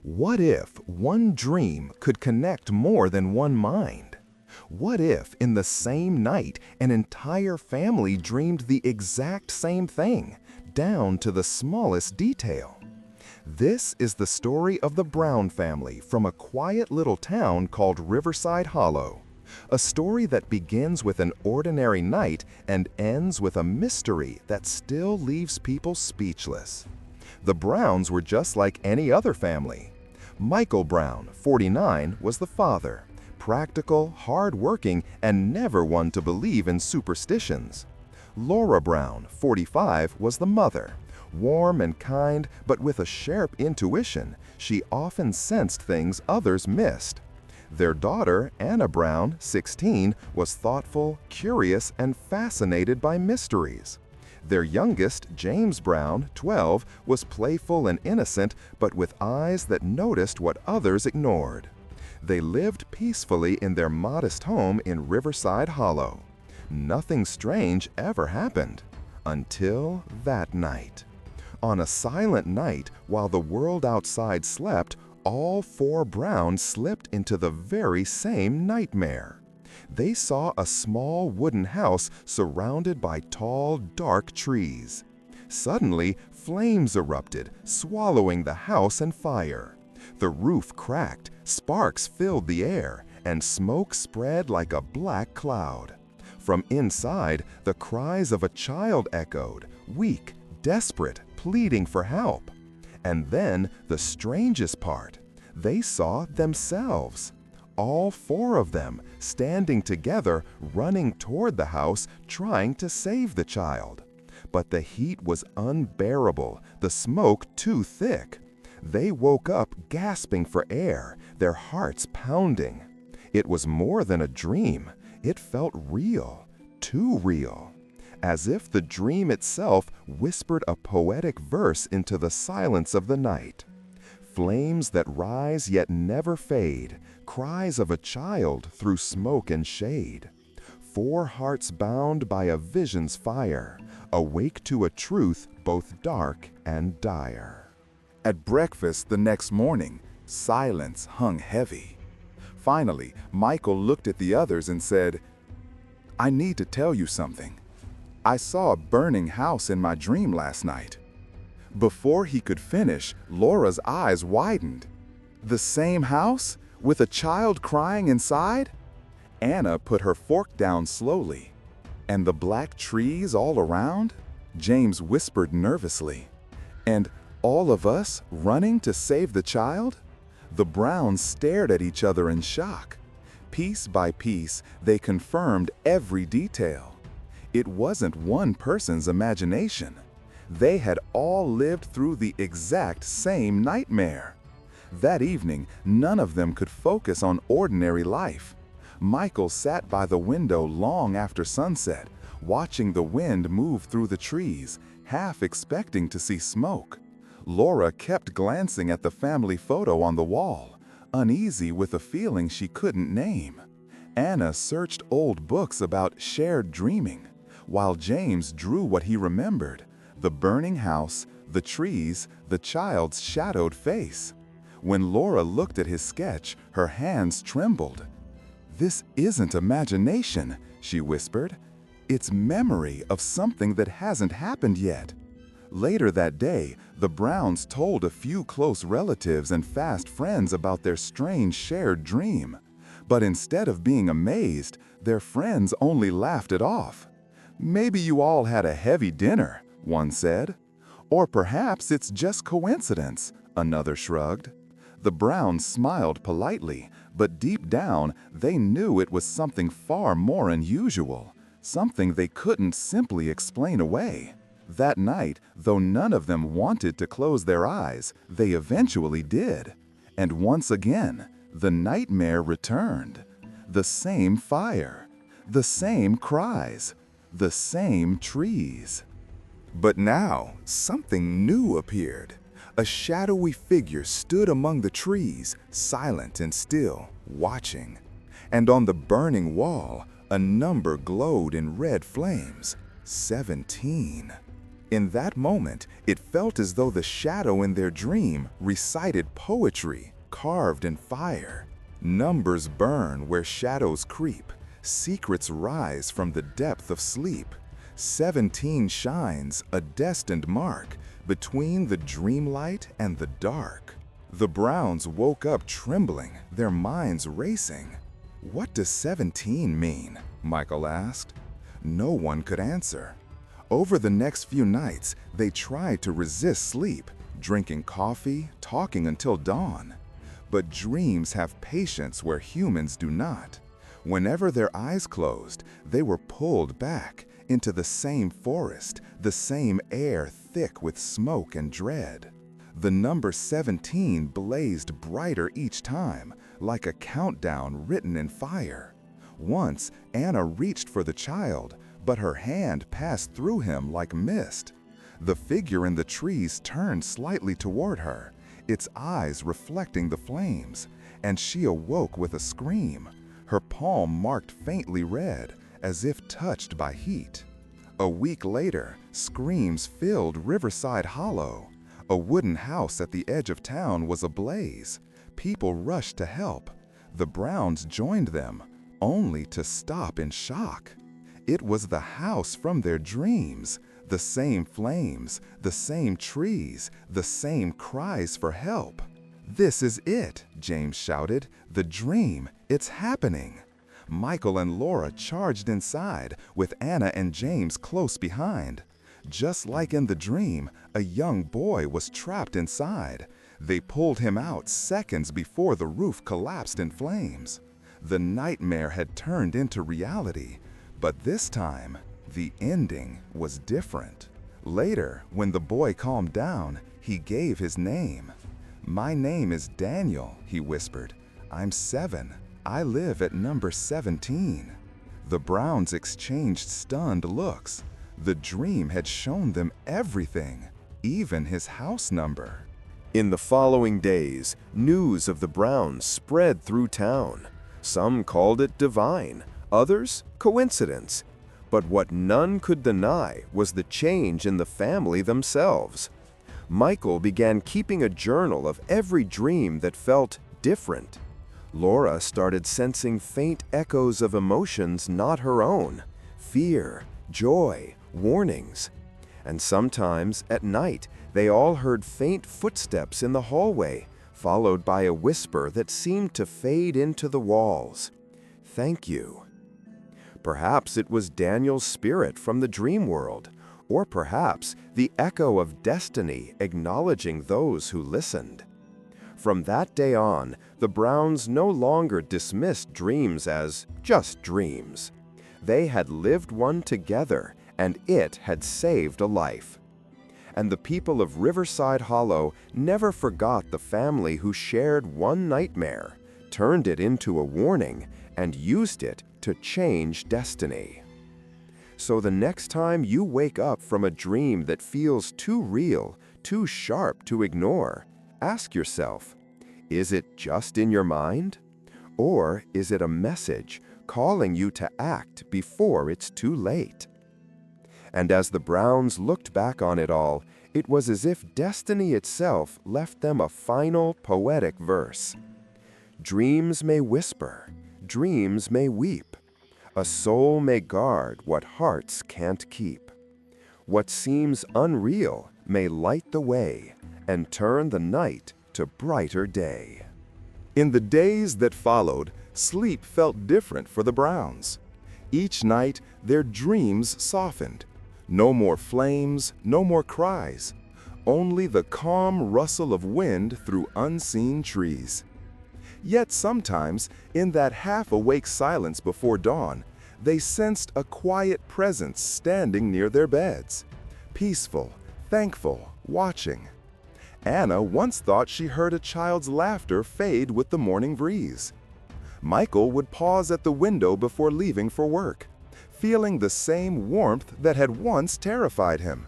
What if one dream could connect more than one mind? What if, in the same night, an entire family dreamed the exact same thing, down to the smallest detail? This is the story of the Brown family from a quiet little town called Riverside Hollow. A story that begins with an ordinary night and ends with a mystery that still leaves people speechless. The Browns were just like any other family. Michael Brown, 49, was the father, practical, hard-working, and never one to believe in superstitions. Laura Brown, 45, was the mother. Warm and kind, but with a sharp intuition, she often sensed things others missed. Their daughter, Anna Brown, 16, was thoughtful, curious, and fascinated by mysteries. Their youngest, James Brown, 12, was playful and innocent, but with eyes that noticed what others ignored. They lived peacefully in their modest home in Riverside Hollow. Nothing strange ever happened, until that night. On a silent night, while the world outside slept, all four Browns slipped into the very same nightmare. They saw a small wooden house surrounded by tall, dark trees. Suddenly, flames erupted, swallowing the house in fire. The roof cracked, sparks filled the air, and smoke spread like a black cloud. From inside, the cries of a child echoed, weak, desperate, pleading for help. And then, the strangest part, they saw themselves. All four of them, standing together, running toward the house, trying to save the child. But the heat was unbearable, the smoke too thick. They woke up gasping for air, their hearts pounding. It was more than a dream. It felt real, too real. As if the dream itself whispered a poetic verse into the silence of the night. Flames that rise yet never fade, cries of a child through smoke and shade. Four hearts bound by a vision's fire, awake to a truth both dark and dire. At breakfast the next morning, silence hung heavy. Finally, Michael looked at the others and said, "I need to tell you something. I saw a burning house in my dream last night." Before he could finish, Laura's eyes widened. The same house? With a child crying inside? Anna put her fork down slowly. "And the black trees all around?" James whispered nervously. "And all of us running to save the child?" The Browns stared at each other in shock. Piece by piece, they confirmed every detail. It wasn't one person's imagination. They had all lived through the exact same nightmare. That evening, none of them could focus on ordinary life. Michael sat by the window long after sunset, watching the wind move through the trees, half expecting to see smoke. Laura kept glancing at the family photo on the wall, uneasy with a feeling she couldn't name. Anna searched old books about shared dreaming, while James drew what he remembered: the burning house, the trees, the child's shadowed face. When Laura looked at his sketch, her hands trembled. "This isn't imagination," she whispered. "It's memory of something that hasn't happened yet." Later that day, the Browns told a few close relatives and fast friends about their strange shared dream. But instead of being amazed, their friends only laughed it off. "Maybe you all had a heavy dinner," one said. "Or perhaps it's just coincidence," another shrugged. The Browns smiled politely, but deep down, they knew it was something far more unusual, something they couldn't simply explain away. That night, though none of them wanted to close their eyes, they eventually did. And once again, the nightmare returned. The same fire, the same cries, the same trees. But now, something new appeared. A shadowy figure stood among the trees, silent and still, watching. And on the burning wall, a number glowed in red flames: 17. In that moment, it felt as though the shadow in their dream recited poetry carved in fire. Numbers burn where shadows creep. Secrets rise from the depth of sleep. 17 shines, a destined mark, between the dreamlight and the dark. The Browns woke up trembling, their minds racing. "What does 17 mean?" Michael asked. No one could answer. Over the next few nights, they tried to resist sleep, drinking coffee, talking until dawn. But dreams have patience where humans do not. Whenever their eyes closed, they were pulled back into the same forest, the same air thick with smoke and dread. The number 17 blazed brighter each time, like a countdown written in fire. Once, Anna reached for the child, but her hand passed through him like mist. The figure in the trees turned slightly toward her, its eyes reflecting the flames, and she awoke with a scream, her palm marked faintly red, as if touched by heat. A week later, screams filled Riverside Hollow. A wooden house at the edge of town was ablaze. People rushed to help. The Browns joined them, only to stop in shock. It was the house from their dreams, the same flames, the same trees, the same cries for help. "This is it," James shouted. "The dream, it's happening." Michael and Laura charged inside, with Anna and James close behind. Just like in the dream, a young boy was trapped inside. They pulled him out seconds before the roof collapsed in flames. The nightmare had turned into reality, but this time, the ending was different. Later, when the boy calmed down, he gave his name. "My name is Daniel," he whispered. "I'm 7. I live at number 17. The Browns exchanged stunned looks. The dream had shown them everything, even his house number. In the following days, news of the Browns spread through town. Some called it divine, others coincidence. But what none could deny was the change in the family themselves. Michael began keeping a journal of every dream that felt different. Laura started sensing faint echoes of emotions not her own: fear, joy, warnings. And sometimes, at night, they all heard faint footsteps in the hallway, followed by a whisper that seemed to fade into the walls. "Thank you." Perhaps it was Daniel's spirit from the dream world, or perhaps the echo of destiny acknowledging those who listened. From that day on, the Browns no longer dismissed dreams as just dreams. They had lived one together, and it had saved a life. And the people of Riverside Hollow never forgot the family who shared one nightmare, turned it into a warning, and used it to change destiny. So the next time you wake up from a dream that feels too real, too sharp to ignore, ask yourself, is it just in your mind? Or is it a message calling you to act before it's too late? And as the Browns looked back on it all, it was as if destiny itself left them a final poetic verse. Dreams may whisper, dreams may weep. A soul may guard what hearts can't keep. What seems unreal may light the way and turn the night to brighter day. In the days that followed, sleep felt different for the Browns. Each night, their dreams softened. No more flames, no more cries. Only the calm rustle of wind through unseen trees. Yet sometimes, in that half-awake silence before dawn, they sensed a quiet presence standing near their beds. Peaceful, thankful, watching. Anna once thought she heard a child's laughter fade with the morning breeze. Michael would pause at the window before leaving for work, feeling the same warmth that had once terrified him.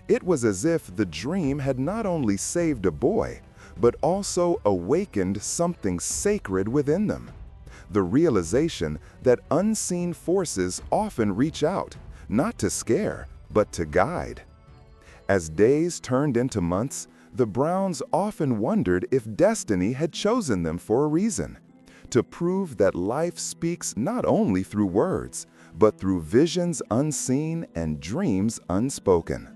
It was as if the dream had not only saved a boy, but also awakened something sacred within them. The realization that unseen forces often reach out, not to scare, but to guide. As days turned into months, the Browns often wondered if destiny had chosen them for a reason, to prove that life speaks not only through words, but through visions unseen and dreams unspoken.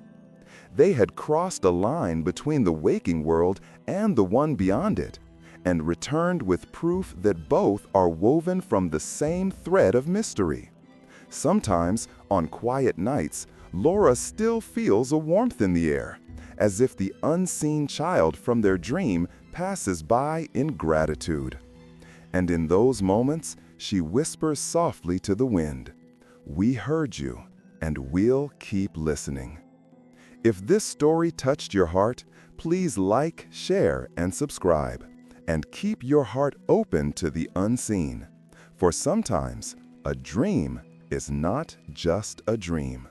They had crossed a line between the waking world and the one beyond it, and returned with proof that both are woven from the same thread of mystery. Sometimes, on quiet nights, Laura still feels a warmth in the air, as if the unseen child from their dream passes by in gratitude. And in those moments, she whispers softly to the wind, "We heard you, and we'll keep listening." If this story touched your heart, please like, share, and subscribe. And keep your heart open to the unseen. For sometimes, a dream is not just a dream.